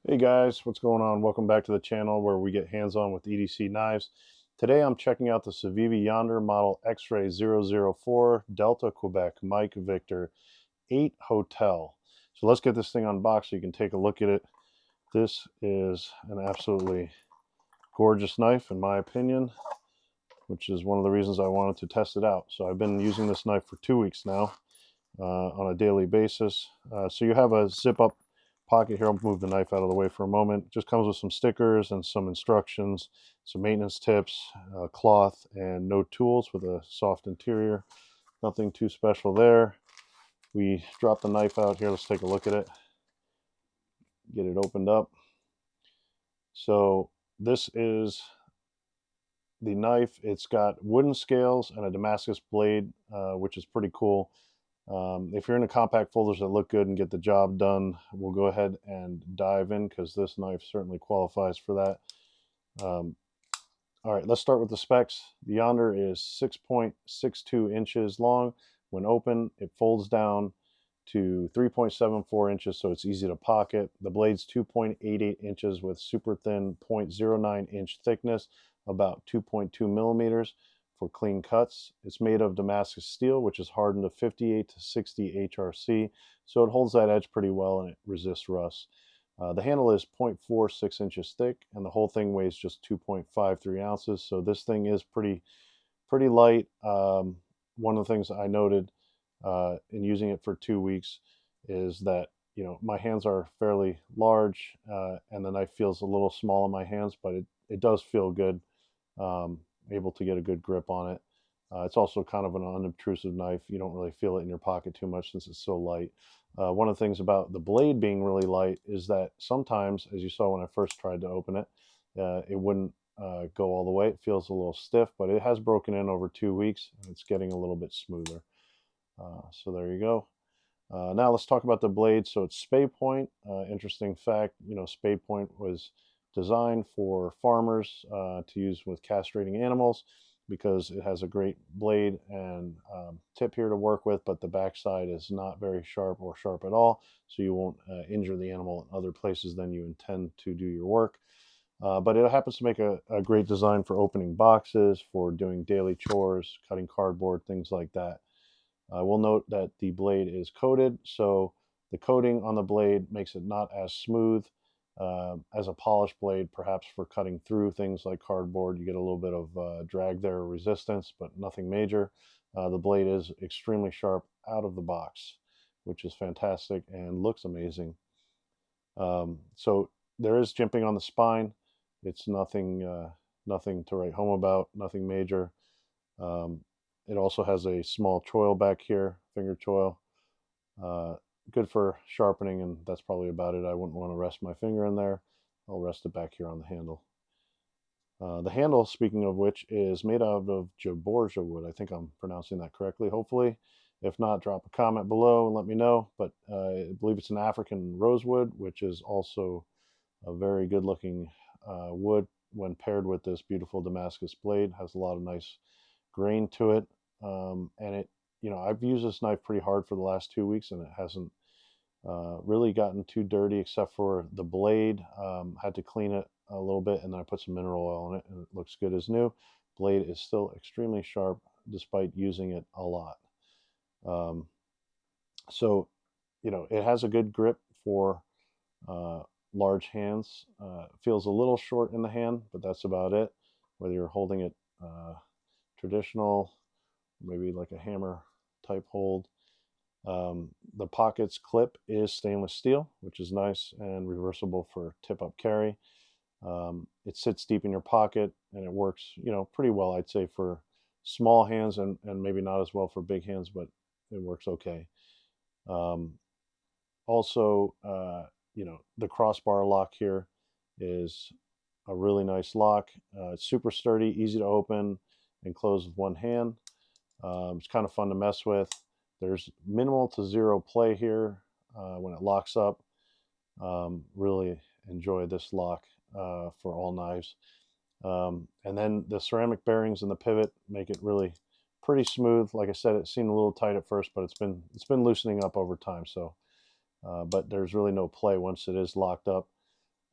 Hey guys, what's going on? Welcome back to the channel where we get hands-on with EDC knives. Today I'm checking out the CIVIVI Yonder model X-Ray 004 Delta Quebec Mike Victor 8 Hotel. So let's get this thing unboxed so you can take a look at it. This is an absolutely gorgeous knife in my opinion, which is one of the reasons I wanted to test it out. So I've been using this knife for 2 weeks now on a daily basis. So you have a zip-up pocket here. I'll move the knife out of the way for a moment. It just comes with some stickers and some instructions, some maintenance tips, cloth, and no tools with a soft interior. Nothing too special there. We drop the knife out here. Let's take a look at it. Get it opened up. So this is the knife. It's got wooden scales and a Damascus blade, which is pretty cool. If you're into compact folders that look good and get the job done, we'll go ahead and dive in because this knife certainly qualifies for that. All right, let's start with the specs. The Yonder is 6.62 inches long. When open, it folds down to 3.74 inches, so it's easy to pocket. The blade's 2.88 inches with super thin 0.09 inch thickness, about 2.2 millimeters for clean cuts. It's made of Damascus steel, which is hardened to 58 to 60 HRC, so it holds that edge pretty well and it resists rust. The handle is 0.46 inches thick, and the whole thing weighs just 2.53 ounces. So this thing is pretty light. One of the things I noted in using it for 2 weeks is that my hands are fairly large, and the knife feels a little small in my hands, but it does feel good. Able to get a good grip on it. It's also kind of an unobtrusive knife. You don't really feel it in your pocket too much since it's so light. One of the things about the blade being really light is that sometimes, as you saw when I first tried to open it, it wouldn't go all the way. It feels a little stiff, but it has broken in over 2 weeks and it's getting a little bit smoother. So there you go. Now let's talk about the blade. So it's spade point. Interesting fact, spade point was designed for farmers to use with castrating animals because it has a great blade and tip here to work with, but the backside is not very sharp or sharp at all, so you won't injure the animal in other places than you intend to do your work. But it happens to make a great design for opening boxes, for doing daily chores, cutting cardboard, things like that. I will note that the blade is coated, so the coating on the blade makes it not as smooth as a polished blade, perhaps for cutting through things like cardboard. You get a little bit of drag there, resistance, but nothing major. The blade is extremely sharp out of the box, which is fantastic and looks amazing. So there is jimping on the spine. It's nothing to write home about, nothing major. Um, it also has a small choil back here, finger choil. Uh, Good for sharpening, and that's probably about it. I wouldn't want to rest my finger in there. I'll rest it back here on the handle. The handle, speaking of which, is made out of Jaborja wood. I think I'm pronouncing that correctly, hopefully. If not, drop a comment below and let me know. But I believe it's an African rosewood, which is also a very good looking wood when paired with this beautiful Damascus blade. Has a lot of nice grain to it. And I've used this knife pretty hard for the last 2 weeks and it hasn't really gotten too dirty except for the blade. Had to clean it a little bit and then I put some mineral oil in it and it looks good as new. Blade is still extremely sharp despite using it a lot. Um, so it has a good grip for uh, large hands. Feels a little short in the hand, but that's about it. Whether you're holding it traditional, maybe like a hammer type hold. The pocket's clip is stainless steel, which is nice and reversible for tip-up carry. It sits deep in your pocket and it works, pretty well, I'd say, for small hands and maybe not as well for big hands, but it works okay. Um, Also, the crossbar lock here is a really nice lock. It's super sturdy, easy to open and close with one hand. It's kind of fun to mess with. There's minimal to zero play here when it locks up. Really enjoy this lock for all knives. And then the ceramic bearings and the pivot make it really pretty smooth. Like I said, it seemed a little tight at first, but it's been loosening up over time. So but there's really no play once it is locked up.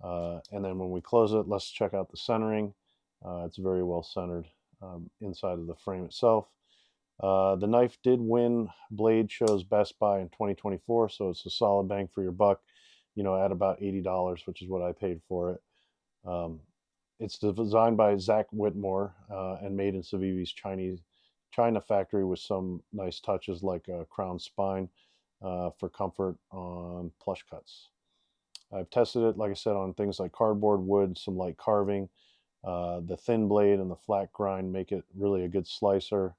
And then when we close it, let's check out the centering. It's very well centered inside of the frame itself. The knife did win Blade Show's Best Buy in 2024, so it's a solid bang for your buck, you know, at about $80, which is what I paid for it. It's designed by Zach Whitmore and made in CIVIVI's China factory with some nice touches like a crown spine for comfort on plush cuts. I've tested it, like I said, on things like cardboard, wood, some light carving. The thin blade and the flat grind make it really a good slicer.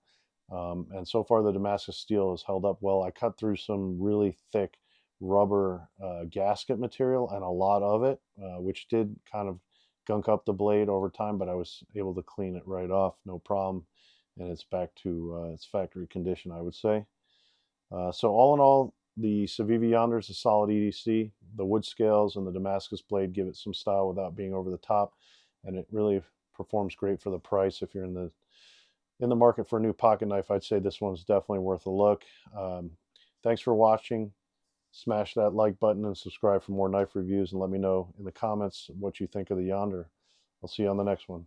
And so far, the Damascus steel has held up well. I cut through some really thick rubber gasket material and a lot of it, which did kind of gunk up the blade over time, but I was able to clean it right off, no problem. And it's back to its factory condition, I would say. So all in all, the CIVIVI Yonder is a solid EDC. The wood scales and the Damascus blade give it some style without being over the top, and it really performs great for the price. If you're in the market for a new pocket knife, I'd say this one's definitely worth a look. Thanks for watching. Smash that like button and subscribe for more knife reviews, and let me know in the comments what you think of the Yonder. I'll see you on the next one.